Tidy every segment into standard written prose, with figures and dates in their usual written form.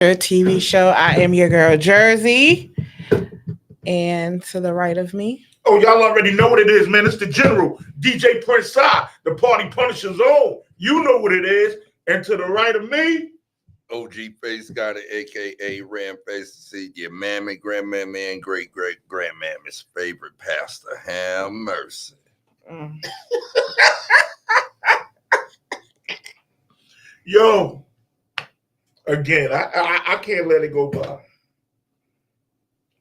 Your TV show. I am your girl Jersey, and to the right of me. Oh, y'all already know what it is, man. It's the General, DJ Prince Sai, the Party Punisher's own. You know what it is. And to the right of me, OG Face got it, aka Ram Face to see your mammy, grandmammy, and great grandmammy's favorite pastor. Have mercy. Mm. yo, again, I can't let it go by.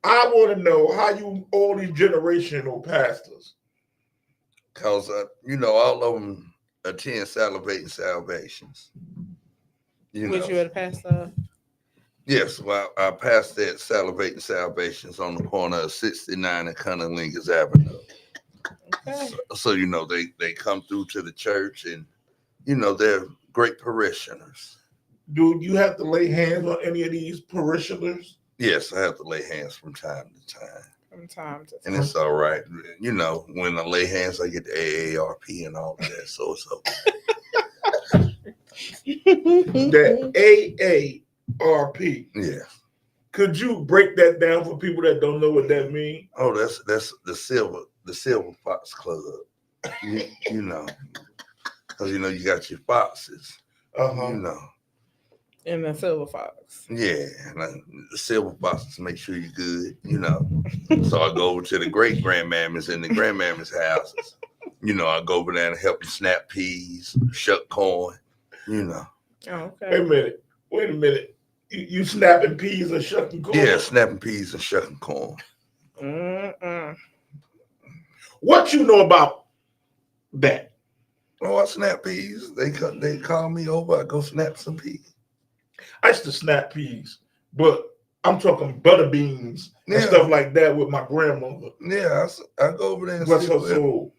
I want to know how you all these generational pastors. Because, all of them attend Salivating Salvations. Which you would have passed up. Yes, well, I passed that Salivating Salvations on the corner of 69 and Cunnilingus Avenue. Okay. So they come through to the church and, they're great parishioners. Do you have to lay hands on any of these parishioners? Yes, I have to lay hands from time to time. From time to time. And it's all right. When I lay hands, I get the AARP and all of that. So it's okay. The AARP. Yeah. Could you break that down for people that don't know what that means? Oh, that's the Silver Fox Club. Because you got your foxes. And the Silver Fox. Yeah, and the Silver Foxes make sure you're good. So I go over to the great grandmammas and the grandmammas' houses. I go over there and help them snap peas, shuck corn. Oh, okay. Wait a minute. You snapping peas and shucking corn? Yeah, snapping peas and shucking corn. What you know about that? Oh, I snap peas. They call me over. I go snap some peas. I used to snap peas, but I'm talking butter beans and stuff like that with my grandmother. Yeah, I go over there and bless her soul,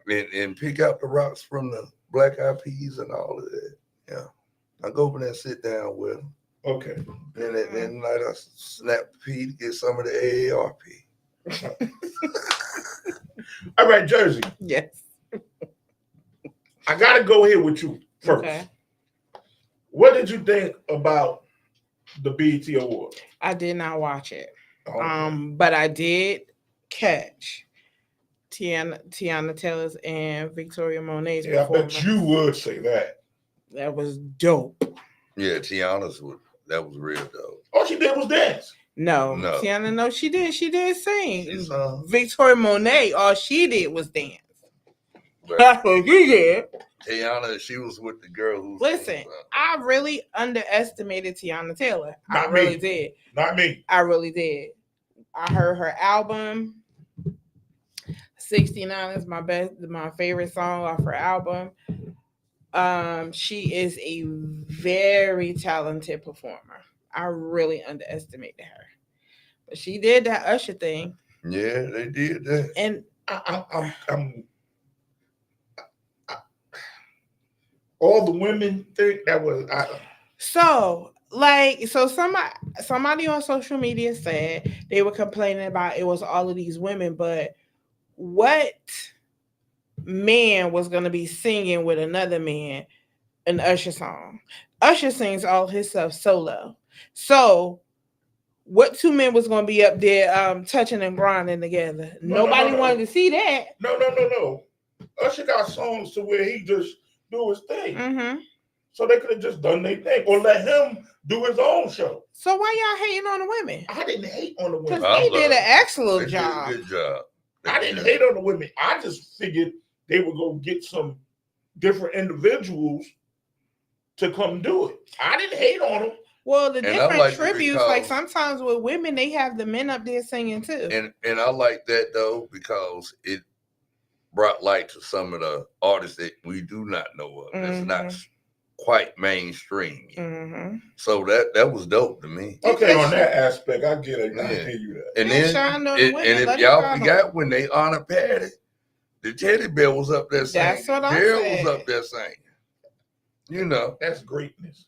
and pick out the rocks from the black eyed peas and all of that. Yeah, I go over there and sit down with them. Okay. And then I snap the pea to get some of the AARP. All right, Jersey. Yes. I gotta go here with you first. Okay. What did you think about the BET Award? I did not watch it. Okay. But I did catch Tiana Taylor's and Victoria Monet's performance. I bet you would say that. That was dope. Yeah, Tiana's that was real dope. All she did was dance. No. Tiana, no, she did. She did sing. Victoria Monet, all she did was dance. That's what she did. Tiana, she was with the girl who. Listen, I really underestimated Tiana Taylor. Not I really me. did. Not me. I really did. I heard her album. 69 is my favorite song off her album. She is a very talented performer. I really underestimated her, but she did that Usher thing. Yeah, they did that. And I'm all the women think that was. So somebody on social media said they were complaining about it was all of these women, but what man was going to be singing with another man an Usher song? Usher sings all his stuff solo. So what two men was going to be up there touching and grinding together? Nobody wanted to see that. No. Usher got songs to where he just do his thing. Mm-hmm. So they could have just done their thing or let him do his own show. So why y'all hating on the women? I didn't hate on the women. Because they did an excellent job. Did a good job. I didn't hate on the women. I just figured they would go get some different individuals to come do it. I didn't hate on them. Well, the different tributes, like sometimes with women, they have the men up there singing too. And I like that though, because it brought light to some of the artists that we do not know of. That's not quite mainstream. Mm-hmm. So that was dope to me. Okay, on that aspect, I get it. I hear you that. And then if y'all forgot when they honored Patty, the teddy bear was up there singing. That's what I Daryl said. was up there singing. That's greatness.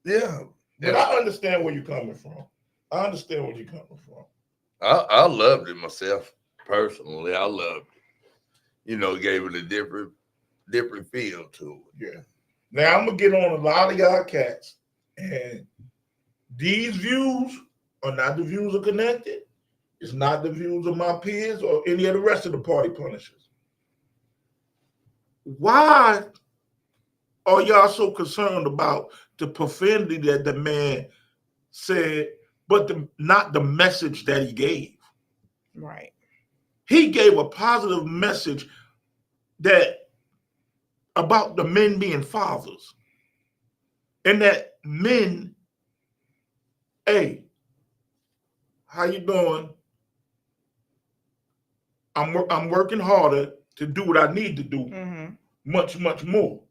Yeah. But I understand where you're coming from. I loved it myself personally. I loved it. Gave it a different feel to it. Yeah. Now I'm gonna get on a lot of y'all cats, and these views are not the views of Connected. It's not the views of my peers or any of the rest of the party punishers. Why are y'all so concerned about the profanity that the man said, but not the message that he gave? Right. He gave a positive message that about the men being fathers, and that men, hey, how you doing? I'm working harder to do what I need to do, much more.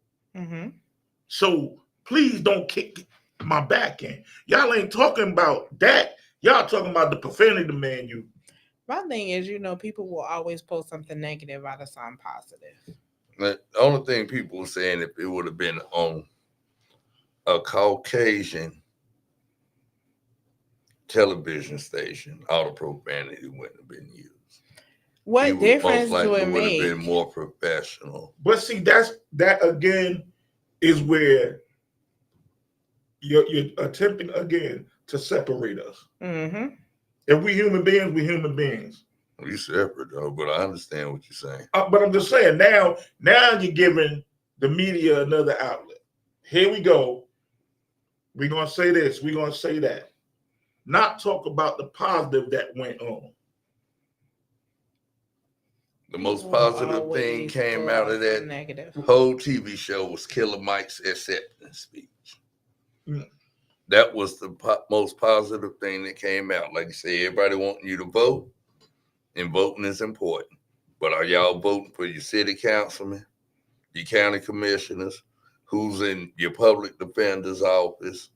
So please don't kick my back in. Y'all ain't talking about that. Y'all talking about the profanity the man used. My thing is, people will always post something negative out of something positive. The only thing people were saying, if it would have been on a Caucasian television station, all the profanity wouldn't have been used. What difference do it would make? have been more professional. But see, that again is where you're attempting again to separate us. If we human beings, we human beings. We separate though, but I understand what you're saying. But I'm just saying now you're giving the media another outlet. Here we go. We're gonna say this. We're gonna say that. Not talk about the positive that went on. The most positive thing came out of that negative whole TV show was Killer Mike's acceptance speech. That was the most positive thing that came out. Like you say, everybody wanting you to vote, and voting is important. But are y'all voting for your city councilman, your county commissioners, who's in your public defender's office,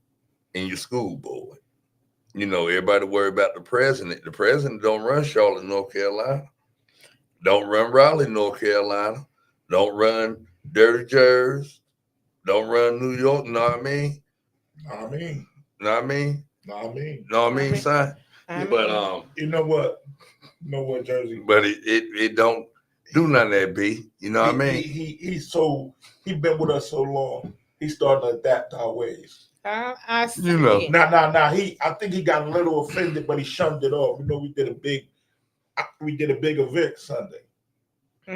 and your school board? Everybody worry about the president. The president don't run Charlotte, North Carolina. Don't run Raleigh, North Carolina. Don't run Dirty Jersey. Don't run New York. Know what I mean? Know what I mean, son? But you know what, Jersey? But it don't do none of that, B. You know what I mean? He been with us so long. He's starting to adapt our ways. I see. Nah. I think he got a little offended, but he shunned it off. We did a big event Sunday.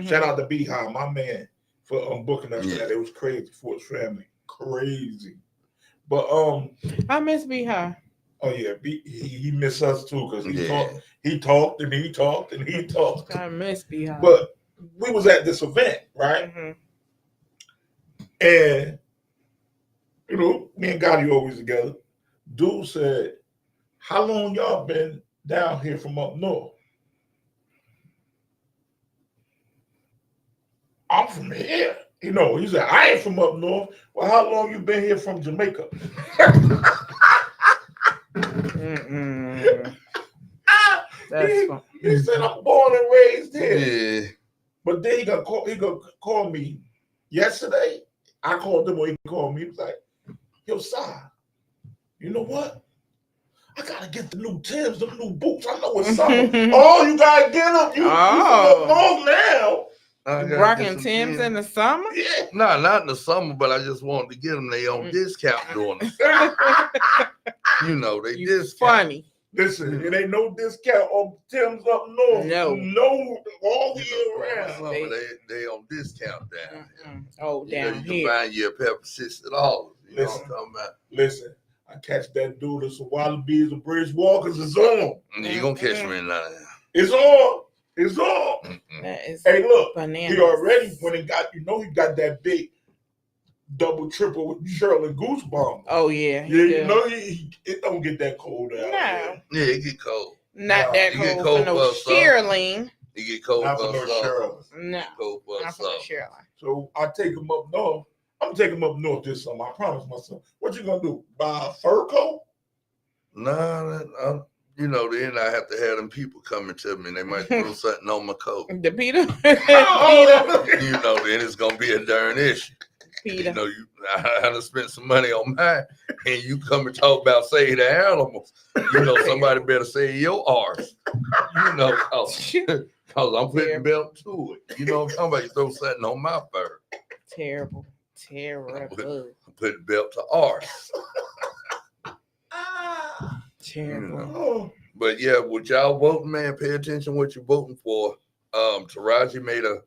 Shout out to Beehive, my man, for booking us that. It was crazy for his family. Crazy. But I miss Beehive. Oh yeah, he missed us too because he talked and he talked and he talked. I miss Beehive. But we was at this event, right? And me and Gotti always together. Dude said, "How long y'all been down here from up north?" I'm from here. He said, "I ain't from up north." Well, how long you been here from Jamaica? He said, "I'm born and raised here." Yeah. But then he gonna call me yesterday. I called him or he called me. He was like, "Yo, Si, you know what? I gotta get the new Timbs, the new boots. I know it's summer." Oh, you gotta get them. You from up north now. Rocking Timbs in the summer? Yeah. No, not in the summer, but I just wanted to get them. They on discount during the they discount. Funny. Listen, it ain't no discount on Timbs up north. No, all year round. They on discount down here. Oh, down you here. can find you a pair for $60. You know what I'm talking about? Listen, I catch that dude at some Wallabies and Bridge Walkers. It's on. You gonna catch me in there. It's on. It's on. That is hey, look, bananas. He already when he got he got that big double triple with Shirley Goose bomb. Oh yeah. It don't get that cold out. No. Yeah, it get cold. Not that cold for no Shearling. You get cold not for no Shirley. No. Not for no Shearling. So I take him up north. I'm gonna take him up north this summer. I promise myself. What you gonna do? Buy a fur coat? No, then I have to have them people coming to me and they might throw something on my coat. The Peter. Then it's gonna be a darn issue. Peter. I done spent some money on mine and you come and talk about save the animals. Somebody better save your arse. Cause I'm putting belt to it. You know what I'm talking about? You throw something on my fur. Terrible. I'm putting belt to arse. Terrible. Oh, But yeah, with y'all voting, man, pay attention what you're voting for. Taraji made a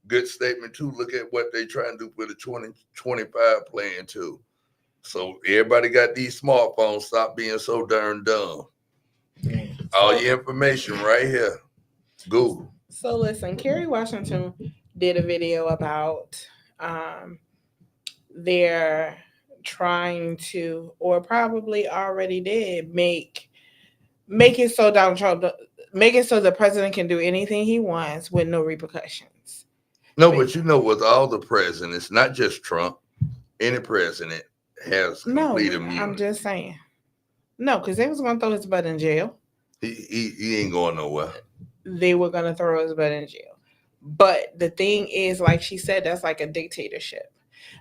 good statement too. Look at what they trying to do for the 2025 plan too. So everybody got these smartphones. Stop being so darn dumb. All your information right here. Google. So listen, Kerry Washington did a video about they're trying to, or probably already did, make it so Donald Trump, make it so the president can do anything he wants with no repercussions. No, but you know, with all the presidents, not just Trump, any president has complete immunity. I'm just saying. No, because they was going to throw his butt in jail. He ain't going nowhere. They were going to throw his butt in jail. But the thing is, like she said, that's like a dictatorship.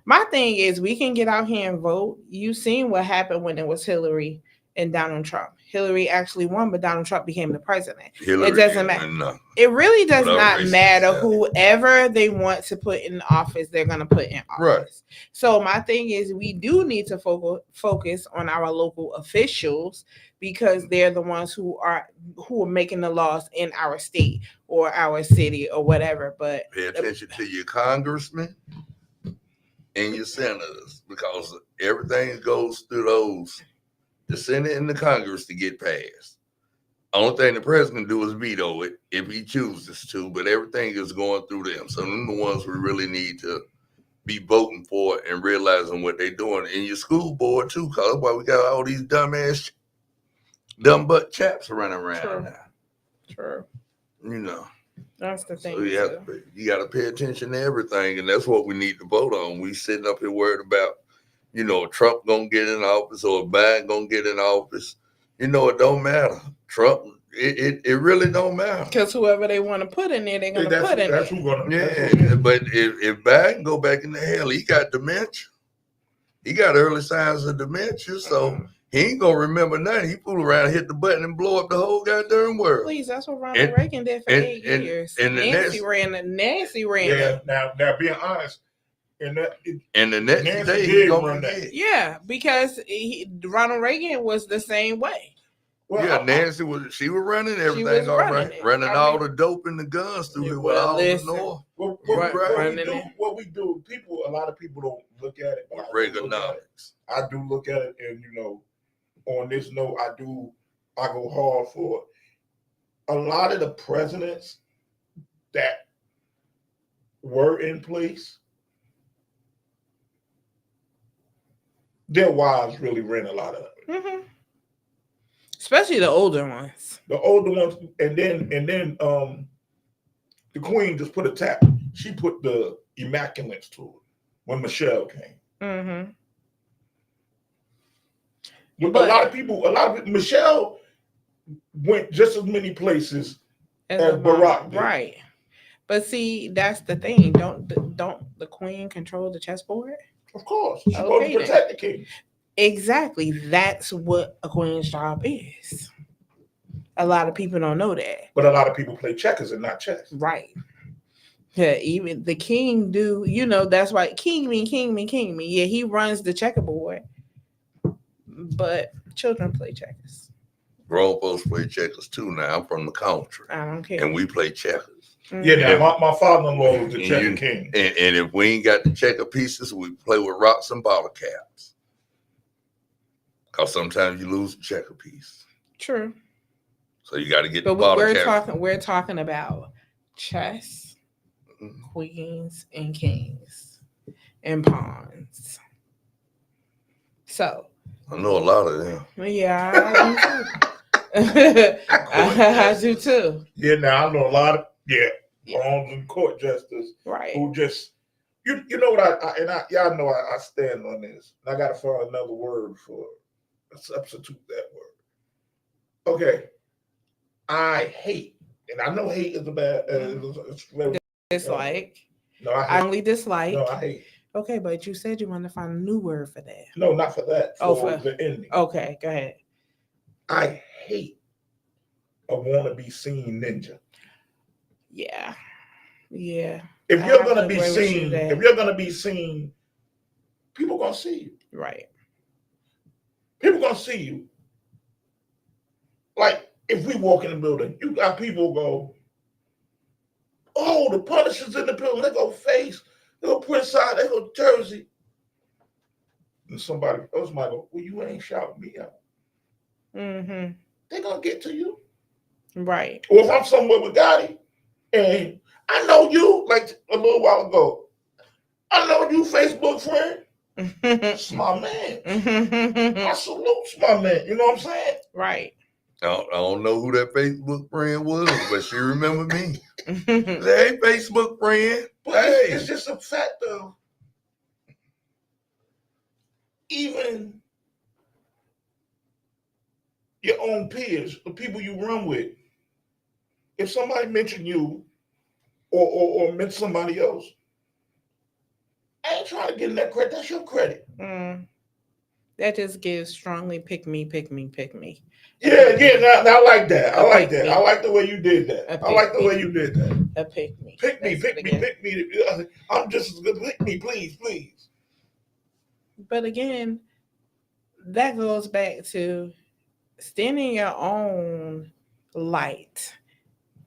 My thing is, we can get out here and vote. You seen what happened when it was Hillary and Donald Trump. Hillary actually won, but Donald Trump became the president. Hillary it doesn't matter. It really does not matter. Whoever they want to put in office, they're going to put in office. Right. So my thing is, we do need to focus on our local officials, because they're the ones who are making the laws in our state or our city or whatever. But pay attention to your congressmen and your senators, because everything goes through the Senate and the Congress to get passed. Only thing the president can do is veto it if he chooses to, but everything is going through them. So they're the ones we really need to be voting for and realizing what they're doing. In your school board too, because that's why we got all these dumb butt chaps running around now. True. You know. That's the thing. So you got to pay attention to everything, and that's what we need to vote on. We sitting up here worried about, Trump gonna get in office or Biden gonna get in office. It don't matter. Trump, it really don't matter. Because whoever they want to put in there, they're gonna put in there. Yeah, but if Biden go back into hell, he got dementia. He got early signs of dementia, so he ain't gonna remember nothing. He fool around, hit the button, and blow up the whole goddamn world. Please, that's what Ronald Reagan did for 8 years. And Nancy ran. Yeah, now being honest, and the next day he gonna forget. Yeah, because Ronald Reagan was the same way. Well, yeah, Nancy was running everything all right, running all the dope and the guns through here with all the North. What we do, a lot of people don't look at it. Reaganomics. I do look at it, and on this note, I go hard for it. A lot of the presidents that were in place, their wives really ran a lot of it. Mm-hmm. Especially the older ones. The older ones, and then the Queen just put a tap. She put the immaculates to it when Michelle came. Mm-hmm. But a lot of people, Michelle went just as many places as Barack did. Right. But see, that's the thing. Don't the Queen control the chessboard? Of course. She's supposed to protect the king. Exactly. That's what a queen's job is. A lot of people don't know that. But a lot of people play checkers and not chess. Right. Yeah, even the king do, that's why king me. Yeah, he runs the checkerboard. But children play checkers. Grown folks play checkers too now. I'm from the country. I don't care. And we play checkers. Mm-hmm. Yeah, now my father-in-law was the checker king. And if we ain't got the checker pieces, we play with rocks and bottle caps. Because sometimes you lose the checker piece. True. So you got to get the bottle cap. We're talking about chess, queens, and kings, and pawns. So. I know a lot of them. Yeah, I do too. Yeah, now I know a lot of pawns and court justice. Right. Who just you know what y'all know I stand on this. And I got to find another word for it. Substitute that word. Okay. I hate, and I know hate is a bad dislike. No, I only dislike. No, I hate. Okay, but you said you wanted to find a new word for that. No, not for that. For the ending. Okay, go ahead. I hate a wannabe scene ninja. Yeah. If you're gonna be seen, people gonna see you. Right. People gonna see you. like if we walk in the building, you got people go, oh, the Punisher's in the building. They go Face, they go Prince-Side, they go Jersey. And somebody else might go, well, you ain't shouting me out. Mm-hmm. They gonna get to you. Right. Or if I'm somewhere with Gotti, and I know you, like a little while ago, I know you, Facebook friend. It's my man. I salute my man. You know what I'm saying? Right. I don't know who that Facebook friend was, but she remember me. Hey, Facebook friend. But Hey. it's just a fact of even your own peers, the people you run with. If somebody mention you or mention somebody else, I ain't trying to get in that credit. That's your credit. That just gives strongly pick me. Yeah, now I like that. I A like pick that. me. I like the way you did that. A I like pick the way me. you did that. A pick me. Pick me, That's pick it me, again. pick me. I'm just as good. Pick me, please, please. But again, that goes back to stand in your own light,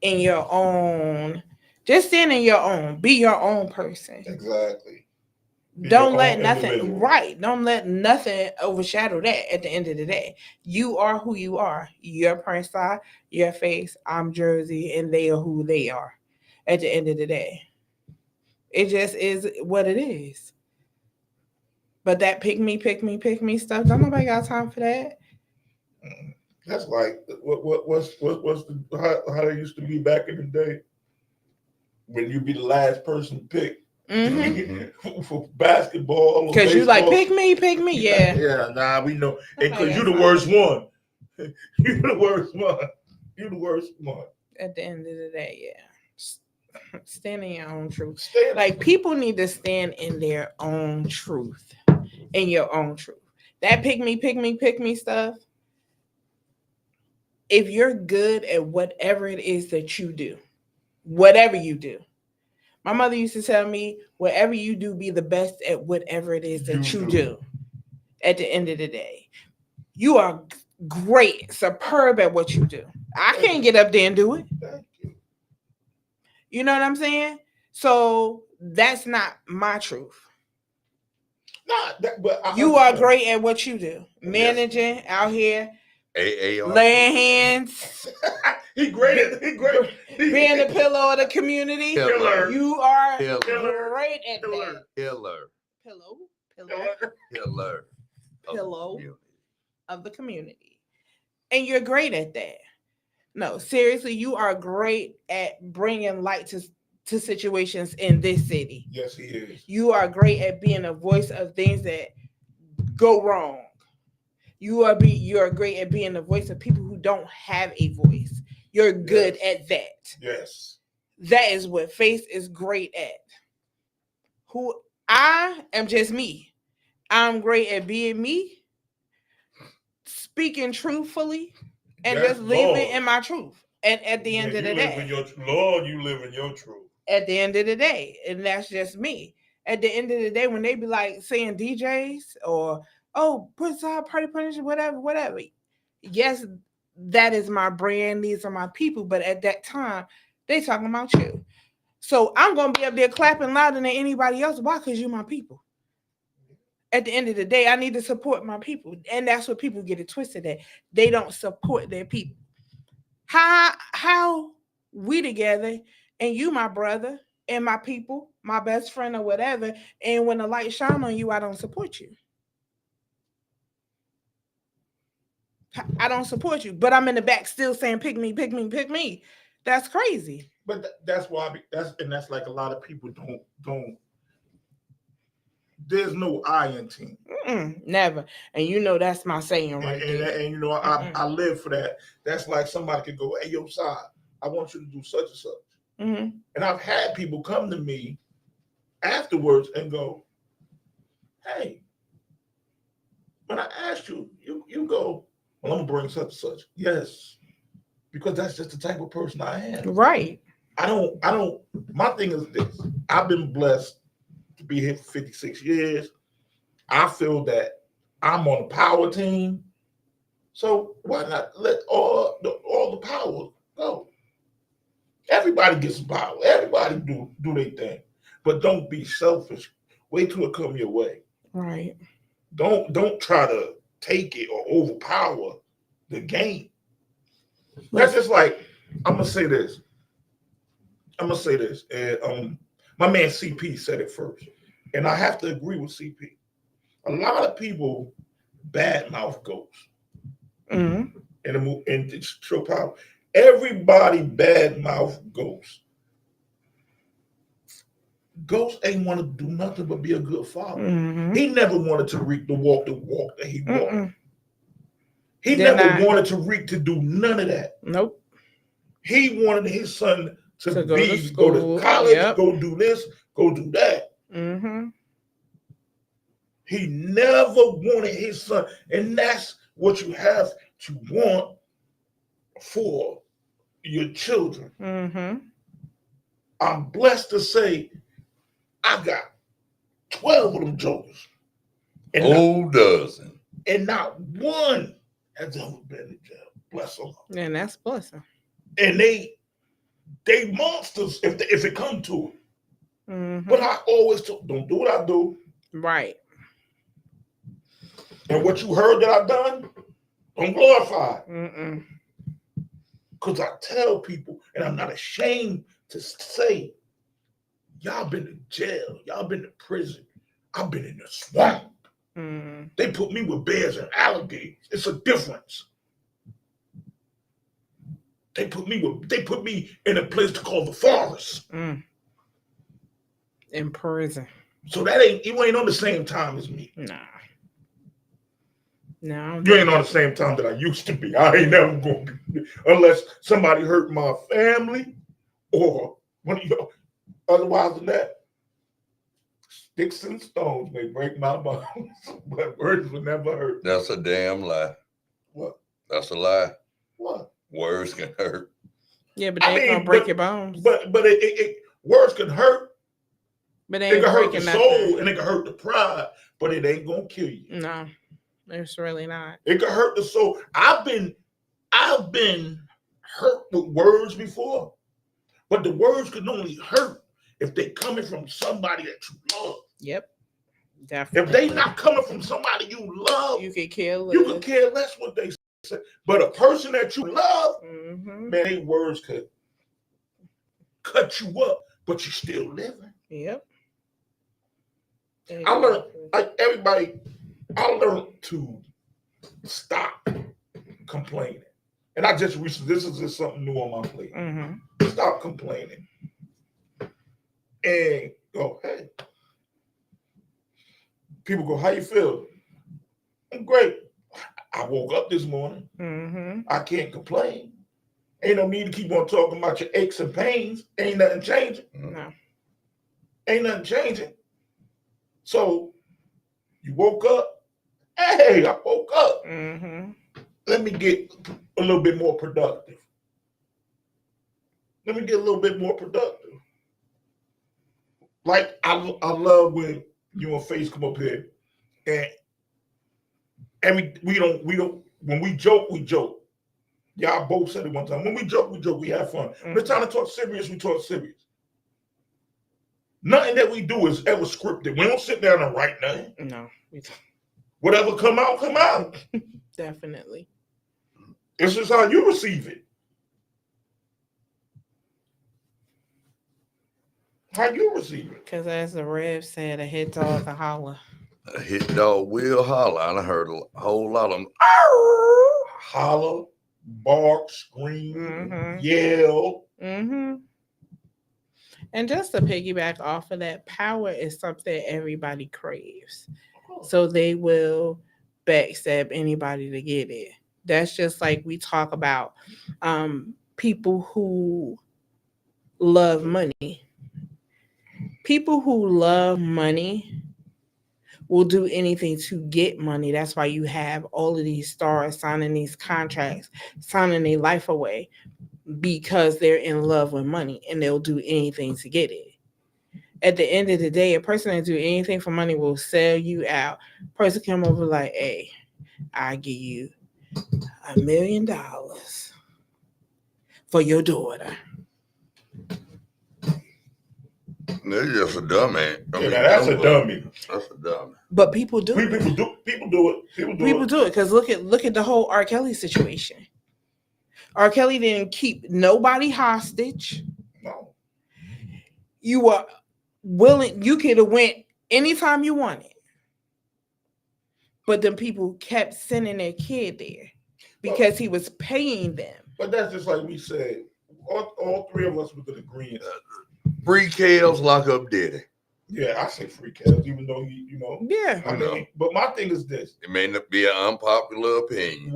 in your own, just stand in your own, be your own person. Exactly. Be Don't your let own nothing, individual. right? Don't let nothing overshadow that at the end of the day. You are who you are. You're Prince-Side, your Face, I'm Jersey, and they are who they are at the end of the day. It just is what it is. But that pick me stuff, don't nobody got time for that. That's like what's the how they used to be back in the day when you be the last person picked for basketball or Because you like baseball. pick me, yeah. Yeah, nah, we know. And Nobody because you got the time. worst one. You the worst one. You the worst one. At the end of the day, yeah. Stand in your own truth. Stand Like people need to stand in their own truth. In your own truth. That pick me stuff. If you're good at whatever it is that you do, whatever you do. My mother used to tell me, whatever you do, be the best at whatever it is that you do. At the end of the day, you are great, superb at what you do. I can't get up there and do it. Thank you. You know what I'm saying? So that's not my truth. Nah, but You are great at what you do. Managing out here, AAR. laying hands, he great. being the pillow of the community. Killer. You are Killer. great at Killer. that. Killer. Pillow of the community. And you're great at that. No, seriously, you are great at bringing light to situations in this city. Yes, he is. You are great at being a voice of things that go wrong. You're great at being the voice of people who don't have a voice. You're good at that. Yes. That is what Face is great at. Who I am just me. I'm great at being me, speaking truthfully, and just living in my truth. And at the end of the day, you live in your truth. At the end of the day, and that's just me. At the end of the day, when they be like saying DJs or Prince-Side, Party Punisher, whatever. Yes, that is my brand. These are my people. But at that time, they talking about you. So I'm gonna be up there clapping louder than anybody else. Why? Because you my people. At the end of the day, I need to support my people. And that's what people get it twisted at. They don't support their people. How we together and you my brother and my people, my best friend or whatever, and when the light shine on you, I don't support you. I don't support you, but I'm in the back still saying pick me. That's crazy. But that's why that's like a lot of people don't. There's no I in team. Never. And you know that's my saying right there. And you know I live for that. That's like somebody could go, hey, yo, Side, I want you to do such and such. Mm-hmm. And I've had people come to me afterwards and go, hey, when I asked you, you go, well, I'm gonna bring such and such. Yes, because that's just the type of person I am. Right. I don't. My thing is this: I've been blessed to be here for 56 years. I feel that I'm on a power team, So why not let all the power go? Everybody gets power. Everybody do their thing, but don't be selfish. Wait till it come your way. Right. Don't try to take it or overpower the game. That's just like I'm gonna say this. And my man CP said it first, and I have to agree with CP. A lot of people badmouth Ghost Mm-hmm. in the show power. Everybody badmouth Ghost. Ghost ain't want to do nothing but be a good father. Mm-hmm. He never wanted to reap the walk that he walked. Mm-mm. He Did never not. wanted to do none of that. Nope. He wanted his son to To go to go to school. college, Yep. go do this, go do that. Mm-hmm. He never wanted his son, and that's what you have to want for your children. Mm-hmm. I'm blessed to say I got 12 of them jokers, and dozen. not one has ever been in jail. Bless them. And that's blessing. And they monsters if it come to it. Mm-hmm. But I always don't do what I do. Right. And what you heard that I've done, don't glorify it. Mm-mm. Because I tell people, and I'm not ashamed to say, y'all been in jail, y'all been in prison. I've been in the swamp. Mm. They put me with bears and alligators. It's a difference. They put me in a place called the forest. Mm. In prison. So you ain't on the same time as me. Nah. No. You ain't on the same time that I used to be. I ain't never gonna be unless somebody hurt my family or otherwise than that. Sticks and stones may break my bones, but words will never hurt. That's a damn lie. What? That's a lie. What? Words can hurt. Yeah, but they ain't gonna break your bones. But words can hurt. But they It ain't can hurt breaking the nothing. soul and it can hurt the pride, but it ain't gonna kill you. No, it's really not. It can hurt the soul. I've been hurt with words before, but the words can only hurt if they coming from somebody that you love. Yep. Definitely. If they not coming from somebody you love, you could care less. you could care less what they say. But a person that you love, Mm-hmm. man, they words could cut you up, but you still living. Yep. I learned, like everybody, I learned to stop complaining. And I just recently, this is just something new on my plate. Mm-hmm. Stop complaining. And go, hey. People go, how you feel? I'm great. I woke up this morning. Mm-hmm. I can't complain. Ain't no need to keep on talking about your aches and pains. Ain't nothing changing. No. Ain't nothing changing. So you woke up. Hey, I woke up. Mm-hmm. Let me get a little bit more productive. Let me get a little bit more productive. Like I love when you and Face come up here and we don't when we joke, we joke. Y'all both said it one time. When we joke, we have fun. Mm-hmm. When it's time to talk serious, we talk serious. Nothing that we do is ever scripted. We don't sit down and write nothing. No. Whatever come out, come out. Definitely. It's just how you receive it. How you receive it. Because as the Rev said, a hit dog can holler. A hit dog will holler. I done heard a whole lot of them. Holler, bark, scream, Mm-hmm. yell. Mm-hmm. And just to piggyback off of that, power is something everybody craves. So they will backstab anybody to get it. That's just like we talk about people who love money. People who love money will do anything to get money. That's why you have all of these stars signing these contracts, signing their life away, because they're in love with money and they'll do anything to get it. At the end of the day, a person that do anything for money will sell you out. Person come over like, hey, I'll give you $1 million for your daughter. They're just a dummy. That's a dummy. That's a dummy. But people do it. People do it. People do it because look at the whole R. Kelly situation. R. Kelly didn't keep nobody hostage. No. You were willing. You could have went anytime you wanted. But then people kept sending their kid there because he was paying them. But that's just like we said. All three of us was in agreement. Free Kels, lock up Diddy. Yeah, I say free Kels, even though he, Yeah. I mean, but my thing is this. It may not be an unpopular opinion.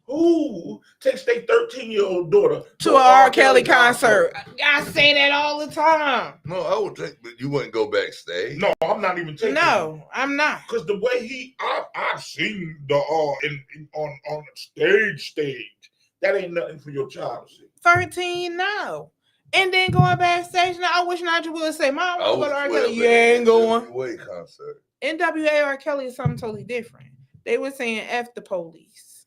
Who takes their 13-year-old daughter to an R. Kelly concert? I say that all the time. No, I would take, but you wouldn't go backstage. No, I'm not even taking. No, I'm not. Because the way I've seen the on the stage. That ain't nothing for your child to see. 13, no. And then going backstage. Now, I wish Nigel would say, Mom, I want to go to R. Kelly. You ain't going. NWA concert. NWA R. Kelly is something totally different. They were saying F the police.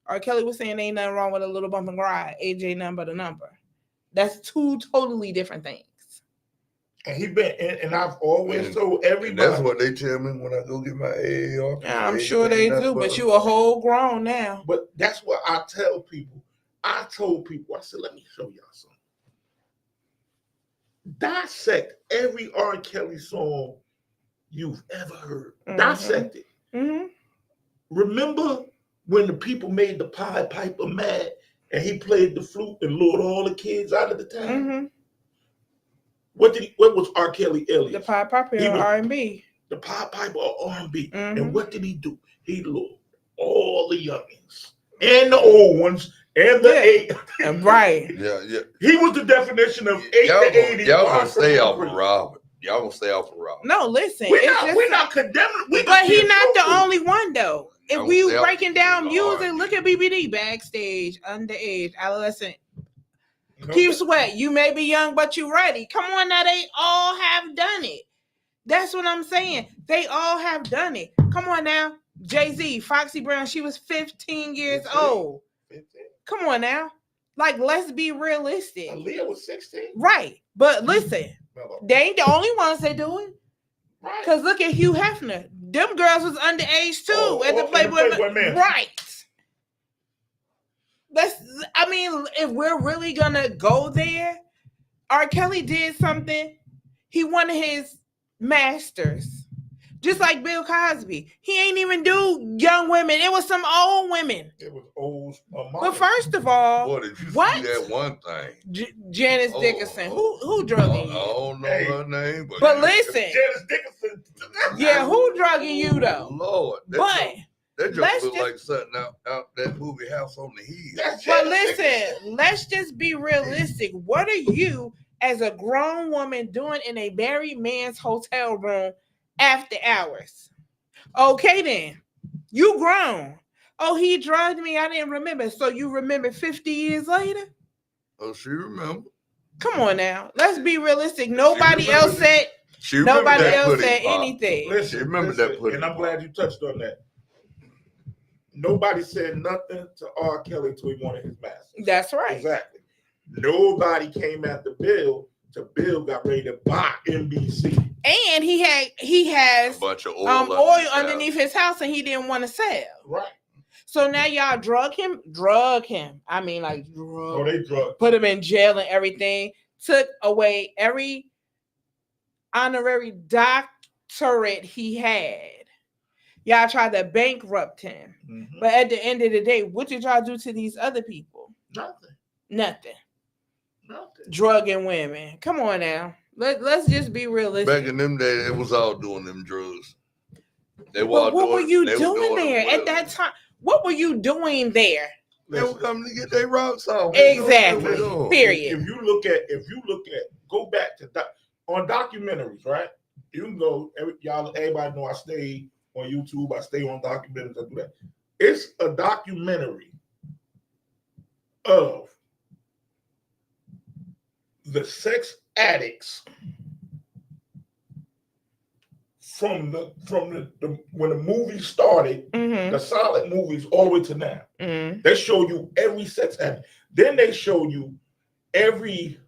R. Kelly was saying ain't nothing wrong with a little bump and ride. AJ nothing but a number. That's two totally different things. And and I've always told everybody. That's what they tell me when I go get my AAR. Yeah, I'm sure they do, but you a whole grown now. But that's what I tell people. I told people, I said, let me show y'all something. Dissect every R. Kelly song you've ever heard. Mm-hmm. Dissect it. Mm-hmm. Remember when the people made the Pied Piper mad and he played the flute and lured all the kids out of the town? Mm-hmm. What was R. Kelly alias? The Pied Piper or R&B. The Pied Piper or R&B. Mm-hmm. And what did he do? He lured all the youngins and the old ones and the eight. Right. Yeah. He was the definition of 8 to 80. Y'all gonna stay off of Robert. Y'all gonna stay off of Robert. No, listen. We're not condemning. But he's not the only one, though. If we breaking down music, look at BBD, backstage, underage, adolescent. Keep Sweat, you may be young, but you ready. Come on now, they all have done it. That's what I'm saying. They all have done it. Come on now. Jay-Z, Foxy Brown, she was 15 years old. 15. Come on now. Like, let's be realistic. Aaliyah was 16. Right. But listen, they ain't the only ones that do it. Right. Because look at Hugh Hefner. Them girls was underage too at the Playboy Man. Right. If we're really gonna go there, R. Kelly did something. He wanted his masters, just like Bill Cosby. He ain't even do young women. It was some old women. It was old. But first of all, boy, did you see that one thing? Janice Dickinson. Who drugging you? I don't know her name, but listen, Janice Dickinson. Yeah, who drugging you though? Lord, that just look like something out that movie House on the Hill. But listen, let's just be realistic. What are you, as a grown woman, doing in a married man's hotel room after hours? Okay, then. You grown. Oh, he drugged me. I didn't remember. So you remember 50 years later? Oh, she remember. Come on now. Let's be realistic. Nobody else said anything. Listen, remember that pudding. And I'm glad you touched on that. Nobody said nothing to R. Kelly until he wanted his masters. That's right. Exactly. Nobody came after Bill till Bill got ready to buy NBC. And he has a bunch of oil underneath his house, and he didn't want to sell. Right. So now y'all drug him. I mean, like drug. Oh, they drug. Put him in jail and everything. Took away every honorary doctorate he had. Y'all tried to bankrupt him. Mm-hmm. But at the end of the day, what did y'all do to these other people? Nothing. Drugging women. Come on now. Let's just be realistic. Back in them days, it was all doing them drugs. What were you doing there at that time? What were you doing there? They were coming to get their rocks off. Exactly. Period. If you look at, go back to on documentaries, right? You can go. Everybody know I stay on YouTube. I stay on documentaries. I do that. It's a documentary of the sex addicts from the when the movie started, the silent movies all the way to now. They show you every sex act. Then they show you every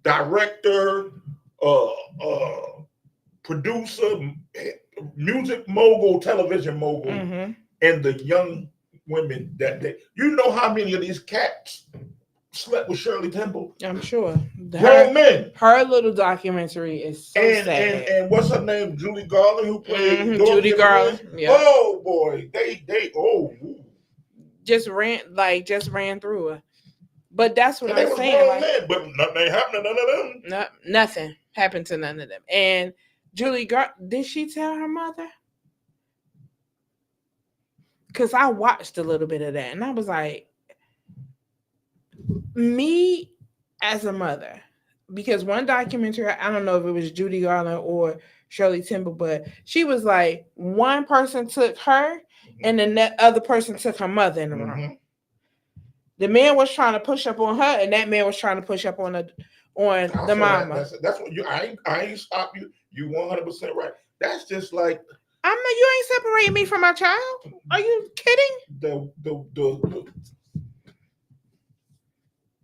director, producer, music mogul, television mogul, and the young women that they. You know how many of these cats slept with Shirley Temple? I'm sure. Grown men. Her little documentary is so sad. And what's her name? Judy Garland, who played Judy Garland. Yeah. Oh boy, they just ran through her. But that's what I'm saying. Like, men, but nothing ain't happening to none of them. Nothing happened to none of them. And Julie Garland, did she tell her mother? Because I watched a little bit of that, and I was like, me as a mother, because one documentary, I don't know if it was Judy Garland or Shirley Temple, but she was like, one person took her, and then that other person took her mother in the room. The man was trying to push up on her, and that man was trying to push up on the mama. That's what you. I ain't stop you. You 100% right. That's just like you ain't separating me from my child. Are you kidding? The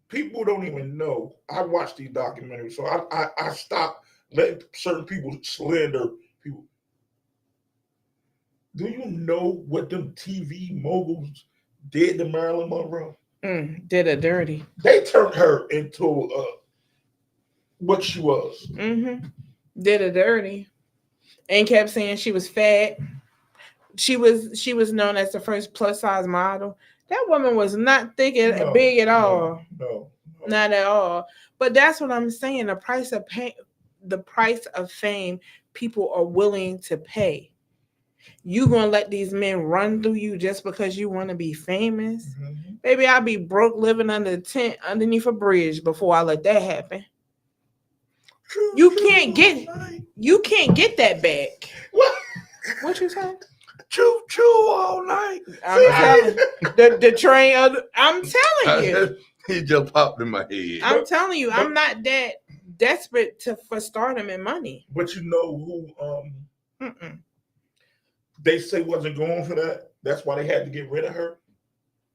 people don't even know. I watch these documentaries, so I stop letting certain people slander people. Do you know what them TV moguls did to Marilyn Monroe? Did her dirty. They turned her into what she was. Did her dirty, and kept saying she was fat. She was known as the first plus size model. That woman was not thick and big at all. No, not at all. But that's what I'm saying. The price of fame, people are willing to pay. You gonna let these men run through you just because you want to be famous? Baby, I'll be broke living under a tent underneath a bridge before I let that happen. You can't get that back. What you saying? Choo choo all night. I'm telling the train. I'm telling you. He just popped in my head. I'm telling you, I'm not that desperate for stardom and money. But you know who they say wasn't going for that? That's why they had to get rid of her.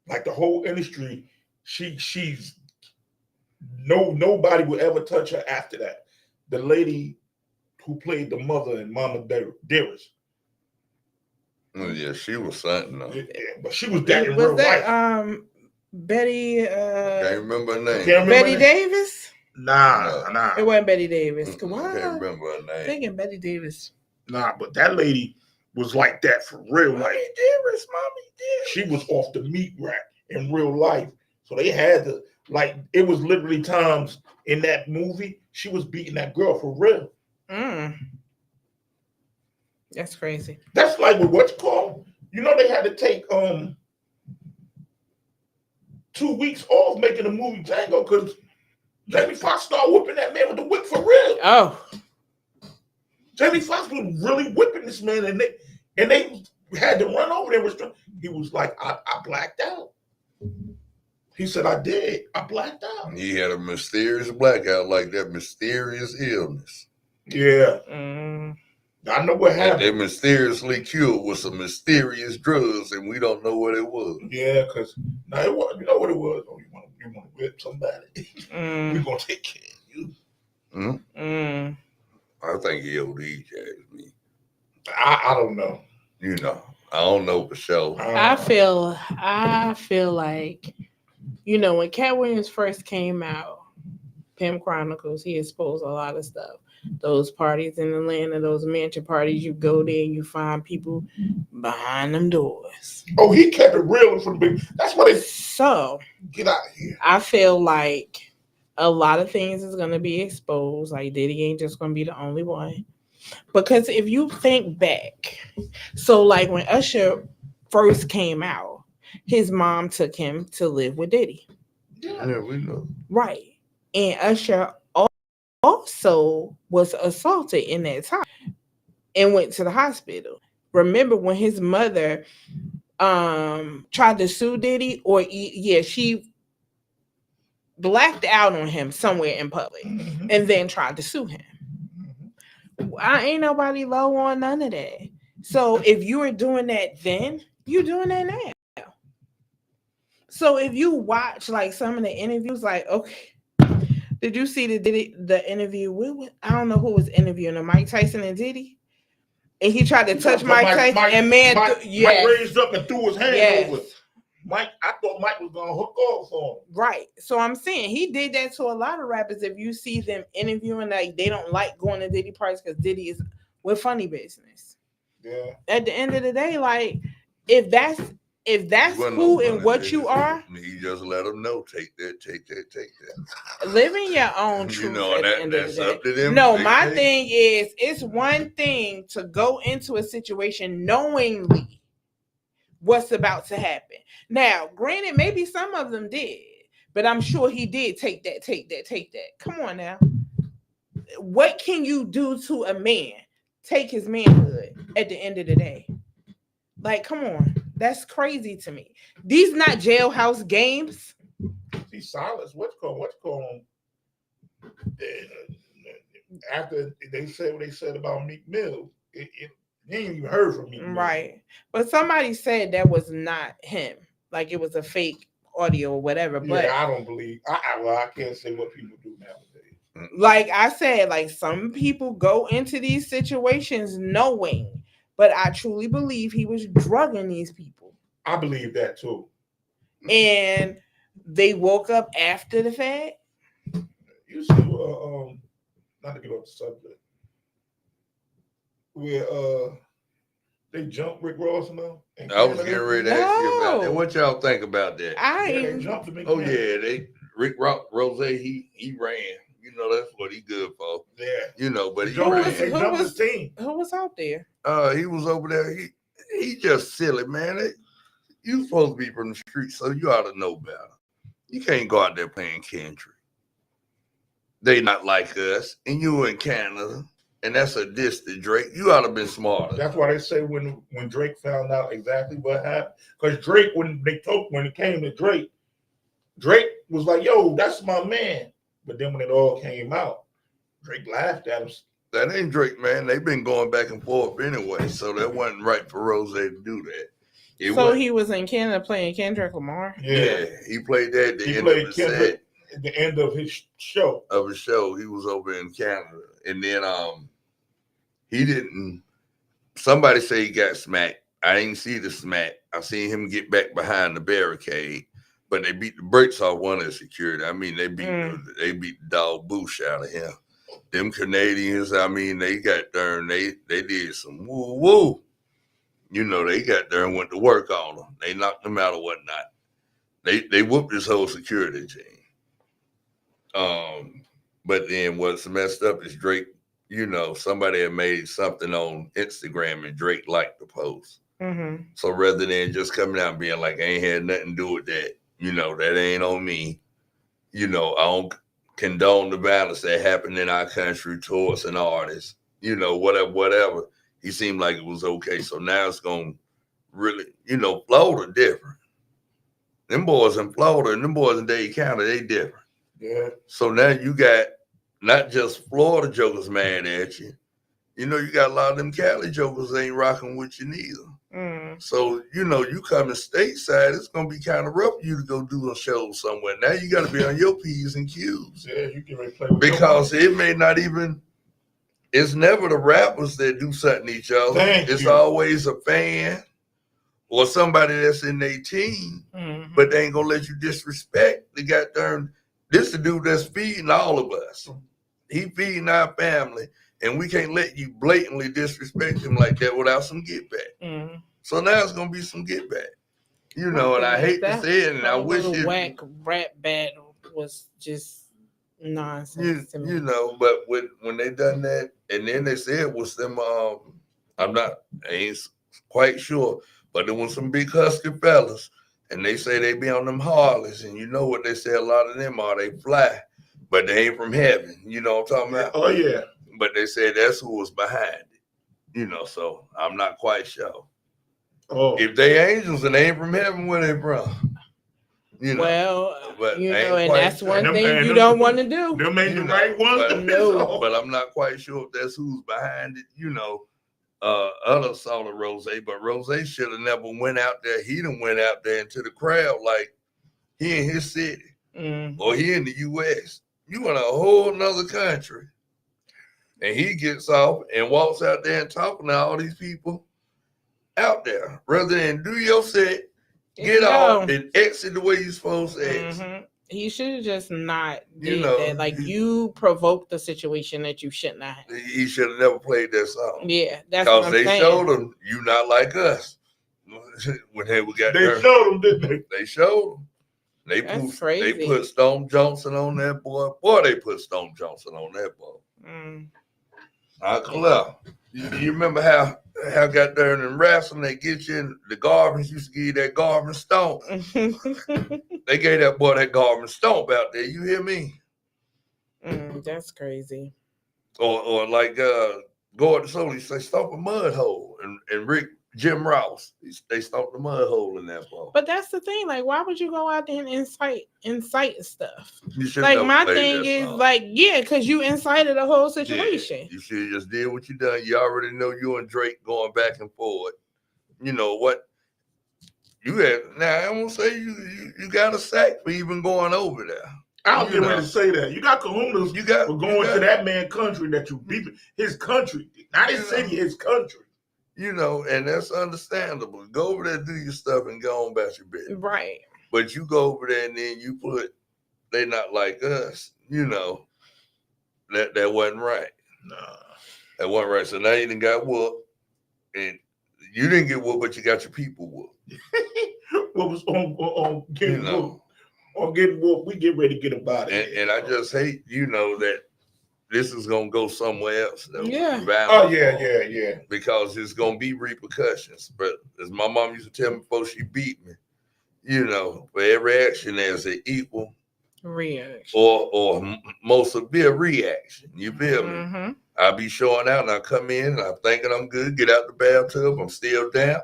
Like the whole industry, she's nobody would ever touch her after that. The lady who played the mother in Mama Dearest. Oh, yeah, she was something though. Yeah, but she was that in real life. Betty. Can't remember her name. Betty Davis. Nah. It wasn't Betty Davis. Can't remember her name. Thinking Betty Davis. Nah, but that lady was like that for real life. Mommy Dearest. She was off the meat rack in real life. So they had to, like, it was literally times in that movie, she was beating that girl for real. That's crazy. That's like what's called. You know, they had to take 2 weeks off making the movie Django because Jamie Foxx started whipping that man with the whip for real. Oh. Jamie Foxx was really whipping this man, and they had to run over there. He was like, I blacked out. He said, I did. I blacked out. He had a mysterious blackout, like that mysterious illness. Yeah. I know what happened. They mysteriously cured with some mysterious drugs, and we don't know what it was. Yeah, because it was. You know what it was? Oh, you want to whip somebody? We're gonna take care of you. I think he OD'd Jasmine. I don't know. You know, I don't know for sure. I feel like, you know, when Cat Williams first came out, Pimp Chronicles, he exposed a lot of stuff. Those parties in Atlanta, those mansion parties, you go there and you find people behind them doors. Oh, he kept it real from the beginning. That's why So get out of here. I feel like a lot of things is gonna be exposed. Like Diddy ain't just gonna be the only one. Because if you think back, so like when Usher first came out, his mom took him to live with Diddy. Yeah, we know. Right. And Usher also was assaulted in that time and went to the hospital. Remember when his mother tried to sue Diddy, she blacked out on him somewhere in public and then tried to sue him. I ain't nobody low on none of that. So if you were doing that then, you're doing that now. So if you watch like some of the interviews, like okay, did you see the interview with I don't know who was interviewing him, Mike Tyson and Diddy? And he tried to touch Mike Tyson, and man, Mike raised up and threw his hand over. Mike, I thought Mike was gonna hook off on him. Right. So I'm saying he did that to a lot of rappers. If you see them interviewing, like they don't like going to Diddy parties because Diddy is with funny business. Yeah. At the end of the day, like if that's who and what you are, he just let them know. Take that. Living your own truth. You know, that's up to them. No, my thing is, it's one thing to go into a situation knowingly what's about to happen. Now, granted, maybe some of them did, but I'm sure he did take that. Come on now. What can you do to a man? Take his manhood at the end of the day. Like, come on. That's crazy to me. These not jailhouse games. See, Silas, what's going after they said what they said about Meek Mill, you ain't even heard from Meek Mill. Right. But somebody said that was not him. Like it was a fake audio or whatever. But yeah, I don't believe. I can't say what people do nowadays. Like I said, like some people go into these situations knowing, but I truly believe he was drugging these people. I believe that too. And they woke up after the fact. You see, not to get off the subject, where they jumped Rick Ross now. I was getting ready to ask you about that. What y'all think about that? They jumped him. Rick Rose, he ran. You know, that's what he good for. Yeah. You know, but he jumped ran. His team. Who was out there? He was over there. He just silly, man. You supposed to be from the street, so you ought to know better. You can't go out there playing country. They not like us, and you in Canada, and that's a diss to Drake. You ought to have been smarter. That's why they say when Drake found out exactly what happened, because Drake, when it came to Drake was like, "Yo, that's my man." But then when it all came out, Drake laughed at him. That ain't Drake, man. They've been going back and forth anyway, so that wasn't right for Rose to do that. He was in Canada playing Kendrick Lamar? Yeah, he played that at the end of his set. At the end of his show. He was over in Canada. And then he didn't, somebody say he got smacked. I didn't see the smack. I seen him get back behind the barricade, but they beat the brakes off one of the security. I mean, they beat the dog boosh out of him. Them Canadians, I mean, they got there and they did some woo. You know, they got there and went to work on them. They knocked them out or whatnot. They whooped this whole security team. But then what's messed up is Drake, you know, somebody had made something on Instagram and Drake liked the post. Mm-hmm. So rather than just coming out and being like, I ain't had nothing to do with that, you know, that ain't on me. You know, I don't condone the violence that happened in our country towards an artist, you know, whatever. He seemed like it was okay. So now it's going to really, you know, Florida different. Them boys in Florida and them boys in Dade County, they different. Yeah. So now you got not just Florida jokers mad at you. You know, you got a lot of them Cali jokers ain't rocking with you neither. Mm. So, you know, you coming stateside, it's going to be kind of rough for you to go do a show somewhere. Now you got to be on your P's and Q's. Yeah, you can play with because it may not even, it's never the rappers that do something to each other. It's always a fan or somebody that's in their team, but they ain't going to let you disrespect the goddamn. This the dude that's feeding all of us. He feeding our family, and we can't let you blatantly disrespect him like that without some get back. Mm-hmm. So now it's gonna be some get back. You know, and I hate to say it, and I wish it. Whack rap battle was just nonsense to me. You know, but when they done that, and then they said it was them. I ain't quite sure, but there was some big husky fellas. And they say they be on them Harleys, and you know what they say, a lot of them are, they fly, but they ain't from heaven. You know what I'm talking about? Oh, yeah. But they say that's who was behind it. You know, so I'm not quite sure. Oh. If they angels and they ain't from heaven, where they from? You know, Well, but you I ain't know, and quite that's sure. one Them- thing and you them- don't want to do. Them ain't You the know, right ones. but- No. but I'm not quite sure if that's who's behind it. You know, other saw the Rose, but Rose should have never went out there. He done went out there into the crowd like he in his city Mm. or he in the U.S. You in a whole nother country, and he gets off and walks out there and talking to all these people out there rather than do your set, get off, and exit the way you're supposed to exit. Mhm. He should have just not You did know, that. Like you provoked the situation that you shouldn't have. He should have never played that song. Yeah, that's what Because I'm they saying. showed him you not like us. When they got They there, showed them, didn't they? they showed him. That's They crazy. put Stone Johnson on that boy. Boy, they put Stone Johnson on that boy. Mm. You remember how got there in wrestling, they get you in the Garvins used to give you that Garvin stomp. They gave that boy that Garvin stomp out there. You hear me? That's crazy. Or like Gordon Solie say stomp a mud hole, and Jim Ross they stomped the mud hole in that ball. But that's the thing. Like, why would you go out there and incite stuff? You should Like, never my played thing that is song. like, yeah, because you incited a whole Yeah, situation. you should just did what you done. You already know you and Drake going back and forth. You know what? You had now. I won't say you got a sack for even going over there. I was You getting ready know. to say that. You got kahunas You got for going to that man country that you beat. His country. Not his city, his country. You know, and that's understandable. Go over there, do your stuff, and go on about your business. Right. But you go over there and then you put they not like us. You know, that wasn't right. Nah. That wasn't right. So now you done got whooped, and you didn't get whooped, but you got your people whooped. What was on getting You know. whooped? On getting whooped, we get ready to get about it. And I just hate, that this is gonna go somewhere else. Yeah. Oh yeah. Because it's gonna be repercussions. But as my mom used to tell me before she beat me, for every action there's an equal Reaction. or more severe reaction. You feel me? Mm-hmm. I'll be showing out and I come in and I'm thinking I'm good, get out the bathtub, I'm still down.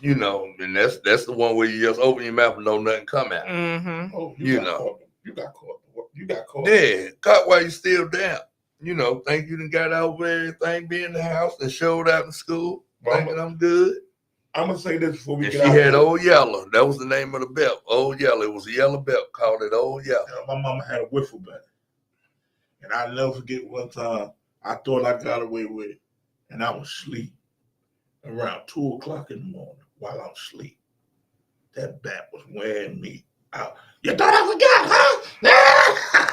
And that's the one where you just open your mouth and don't nothing come out. Mm-hmm. Oh, You got know. caught. You got caught. You got caught. Yeah, caught while you still down. Think you done got over everything, be in the house and showed out in school, thinking I'm good. I'm gonna say this before we And get she out. had Old Yellow. That was the name of the belt. Old Yellow. It was a yellow belt. Called it Old Yellow. My mama had a wiffle bat, and I'll never forget one time I thought I got away with it, and I was asleep around 2:00 in the morning while I'm asleep. That bat was wearing me out. You thought I forgot, huh?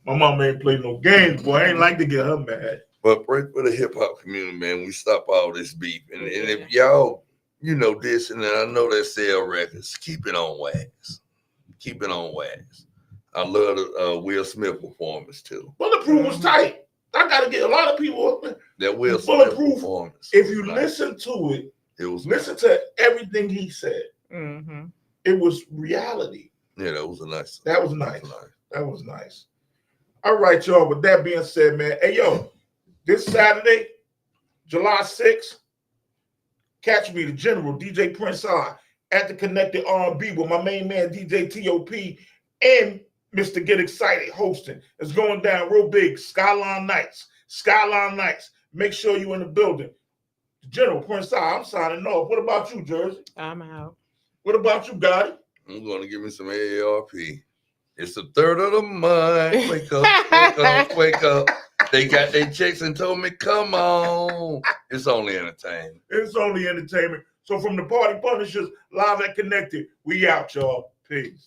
My mama ain't played no games, boy. I ain't like to get her mad. But pray for the hip hop community, man. We stop all this beef. And if y'all, this, and I know that sell records, keep it on wax. Keep it on wax. I love the Will Smith performance too. Bulletproof was tight. I gotta get a lot of people. That Will Smith Bulletproof, performance. If you was listen to it, was listen to everything he said. Mm-hmm. It was reality. Yeah, that was a nice. That was nice. That was nice. All right, y'all. With that being said, man, hey, yo, this Saturday, July 6th, catch me, the General, DJ Prince R, at the Connected R&B with my main man, DJ T.O.P. and Mr. Get Excited hosting. It's going down real big. Skyline Nights. Skyline Nights. Make sure you're in the building. The General Prince R, I'm signing off. What about you, Jersey? I'm out. What about you, Gotti? I'm going to give me some AARP. It's the 3rd of the month. Wake up, wake up, wake up. They got their checks and told me, come on. It's only entertainment. It's only entertainment. So from the Party Punishers, live at Connected, we out, y'all. Peace.